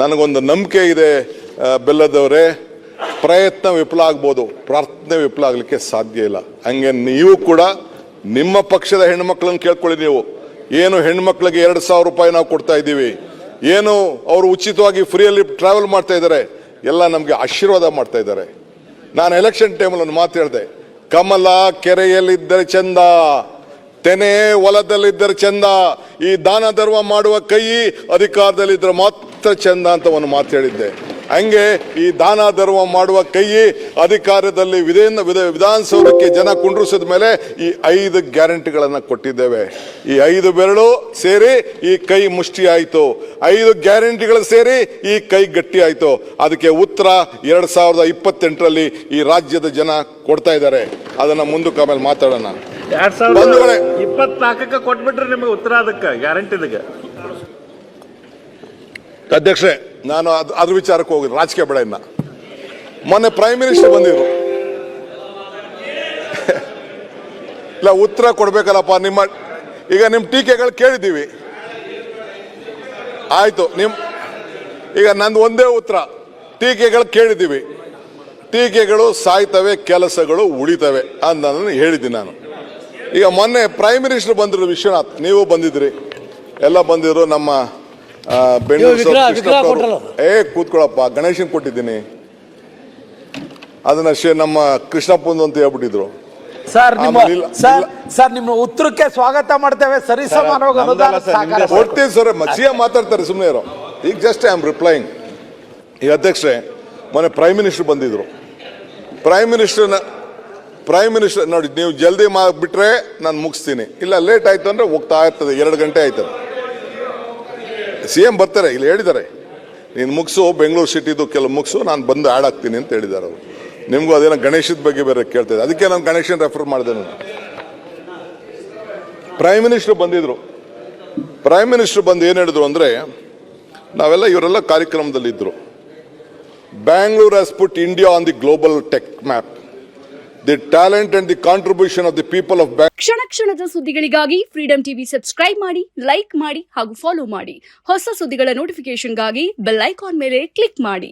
ನನಗೊಂದು ನಂಬಿಕೆ ಇದೆ ಬೆಲ್ಲದವರೇ, ಪ್ರಯತ್ನ ವಿಫಲ ಆಗ್ಬೋದು, ಪ್ರಾರ್ಥನೆ ವಿಫಲ ಆಗಲಿಕ್ಕೆ ಸಾಧ್ಯ ಇಲ್ಲ. ಹಂಗೆ ನೀವು ಕೂಡ ನಿಮ್ಮ ಪಕ್ಷದ ಹೆಣ್ಮಕ್ಳನ್ನ ಕೇಳ್ಕೊಳ್ಳಿ. ನೀವು ಏನು ಹೆಣ್ಮಕ್ಳಿಗೆ 2,000 ರೂಪಾಯಿ ನಾವು ಕೊಡ್ತಾ ಇದ್ದೀವಿ, ಏನು ಅವರು ಉಚಿತವಾಗಿ ಫ್ರೀಯಲ್ಲಿ ಟ್ರಾವೆಲ್ ಮಾಡ್ತಾ ಇದ್ದಾರೆ, ಎಲ್ಲ ನಮಗೆ ಆಶೀರ್ವಾದ ಮಾಡ್ತಾ ಇದ್ದಾರೆ. ನಾನು ಎಲೆಕ್ಷನ್ ಟೈಮಲ್ಲಿ ಒಂದು ಮಾತು ಹೇಳಿದೆ, ಕಮಲ ಕೆರೆಯಲ್ಲಿದ್ದರೆ ಚಂದ, ತೆನೆ ಹೊಲದಲ್ಲಿದ್ದರೆ ಚಂದ, ಈ ದಾನ ಧರ್ಮ ಮಾಡುವ ಕೈ ಅಧಿಕಾರದಲ್ಲಿದ್ದರೆ ಮಾತ್ರ ಚಂದ ಅಂತ ಒಂದು ಮಾತು ಹೇಳಿದ್ದೆ. ಹಂಗೆ ಈ ದಾನ ಧರ್ಮ ಮಾಡುವ ಕೈ ಅಧಿಕಾರದಲ್ಲಿ ವಿಧಾನಸೌಧಕ್ಕೆ ಜನ ಕುಂಡ್ರಿಸಿದ ಮೇಲೆ ಈ 5 ಗ್ಯಾರಂಟಿಗಳನ್ನು ಕೊಟ್ಟಿದ್ದೇವೆ. ಈ 5 ಬೆರಳು ಸೇರಿ ಈ ಕೈ ಮುಷ್ಟಿ ಆಯಿತು, 5 ಗ್ಯಾರಂಟಿಗಳು ಸೇರಿ ಈ ಕೈ ಗಟ್ಟಿ ಆಯಿತು. ಅದಕ್ಕೆ ಉತ್ತರ 2028ರಲ್ಲಿ ಈ ರಾಜ್ಯದ ಜನ ಕೊಡ್ತಾ ಇದ್ದಾರೆ. ಅದನ್ನ ಮುಂದಕ್ಕೆ ಆಮೇಲೆ ಮಾತಾಡೋಣ. 2024ಕ್ಕೆ ಕೊಟ್ಬಿಟ್ರೆ ನಿಮಗೆ ಉತ್ತರ ಅದಕ್ಕೆ ಗ್ಯಾರಂಟಿಗೆ. ಅಧ್ಯಕ್ಷರೇ, ನಾನು ಅದ್ರ ವಿಚಾರಕ್ಕೆ ಹೋಗಿ ರಾಜಕೀಯ ಬೇಡ. ಇನ್ನ ಮೊನ್ನೆ ಪ್ರೈಮ್ ಮಿನಿಸ್ಟರ್ ಬಂದಿದ್ರು, ಇಲ್ಲ ಉತ್ತರ ಕೊಡ್ಬೇಕಲ್ಲಪ್ಪ. ಈಗ ನಿಮ್ಮ ಟೀಕೆಗಳು ಕೇಳಿದ್ದೀವಿ, ಆಯ್ತು. ಈಗ ನಂದು ಒಂದೇ ಉತ್ತರ, ಟೀಕೆಗಳು ಕೇಳಿದ್ದೀವಿ, ಟೀಕೆಗಳು ಸಾಯ್ತವೆ, ಕೆಲಸಗಳು ಉಳಿತವೆ ಅಂತ ಹೇಳಿದ್ದೀನಿ ನಾನು. ಈಗ ಮೊನ್ನೆ ಪ್ರೈಮ್ ಮಿನಿಸ್ಟರ್ ಬಂದಿರೋ ವಿಶ್ವನಾಥ್, ನೀವು ಬಂದಿದ್ರಿ, ಎಲ್ಲ ಬಂದಿದ್ರು. ನಮ್ಮ ಬೆಂಗಳೂರು ಕೂತ್ಕೊಳ್ಳಪ್ಪ, ಗಣೇಶನ್ ಕೊಟ್ಟಿದ್ದೀನಿ, ಅದನ್ನ ನಮ್ಮ ಕೃಷ್ಣಪ್ಪಂದು ಅಂತ ಹೇಳ್ಬಿಟ್ಟಿದ್ರು. ಸರ್ ನಿಮ್ಮ ಉತ್ತರಕ್ಕೆ ಸ್ವಾಗತ ಮಾಡ್ತೇವೆ, ಸರಿ ಸಮಾನವಾಗಿ ಕೊಡ್ತೀವಿ ಸರ್. ಸಿಎಂ ಮಾತಾಡ್ತಾರೆ, ಸುಮ್ಮನೆ ಇರೋ. ಈಗ ಜಸ್ಟ್ ಐ ಆಮ್ ರಿಪ್ಲೈಯಿಂಗ್. ಈಗ ಅಧ್ಯಕ್ಷರೇ, ಮೊನ್ನೆ ಪ್ರೈಮ್ ಮಿನಿಸ್ಟರ್ ಬಂದಿದ್ರು. ಪ್ರೈಮ್ ಮಿನಿಸ್ಟರ್ ನೋಡಿ, ನೀವು ಜಲ್ದಿ ಬಿಟ್ರೆ ನಾನು ಮುಗಿಸ್ತೀನಿ, ಇಲ್ಲ ಲೇಟ್ ಆಯ್ತು ಅಂದ್ರೆ ಹೋಗ್ತಾ ಇರ್ತದೆ, 2 ಗಂಟೆ ಆಯ್ತದೆ. ಸಿಎಂ ಬರ್ತಾರೆ, ಇಲ್ಲಿ ಹೇಳಿದ್ದಾರೆ, ನೀನು ಮುಗಿಸು, ಬೆಂಗಳೂರು ಸಿಟಿದು ಕೆಲವು ಮುಗಿಸು, ನಾನು ಬಂದು ಆ್ಯಡ್ ಆಗ್ತೀನಿ ಅಂತ ಹೇಳಿದ್ದಾರೆ ಅವರು. ನಿಮಗೂ ಅದೇನೋ ಗಣೇಶದ ಬಗ್ಗೆ ಬೇರೆ ಕೇಳ್ತಿದ್ದೆ, ಅದಕ್ಕೆ ನಾನು ಗಣೇಶನ್ ರೆಫರ್ ಮಾಡಿದೆ. ನಾನು ಪ್ರೈಮ್ ಮಿನಿಸ್ಟರ್ ಬಂದಿದ್ರು. ಪ್ರೈಮ್ ಮಿನಿಸ್ಟರ್ ಬಂದು ಏನು ಹೇಳಿದ್ರು ಅಂದರೆ, ಇವರೆಲ್ಲ ಕಾರ್ಯಕ್ರಮದಲ್ಲಿ ಇದ್ರು. Bangalore has put India on the global tech map. The talent and the contribution of the people of Bangalore. ಕ್ಷಣ ಕ್ಷಣದ ಸುದ್ದಿಗಳಿಗಾಗಿ ಫ್ರೀಡಂ ಟಿವಿ ಸಬ್ಸ್ಕ್ರೈಬ್ ಮಾಡಿ, ಲೈಕ್ ಮಾಡಿ ಹಾಗೂ ಫಾಲೋ ಮಾಡಿ. ಹೊಸ ಸುದ್ದಿಗಳ ನೋಟಿಫಿಕೇಶನ್ಗಾಗಿ ಬೆಲ್ ಐಕಾನ್ ಮೇಲೆ ಕ್ಲಿಕ್ ಮಾಡಿ.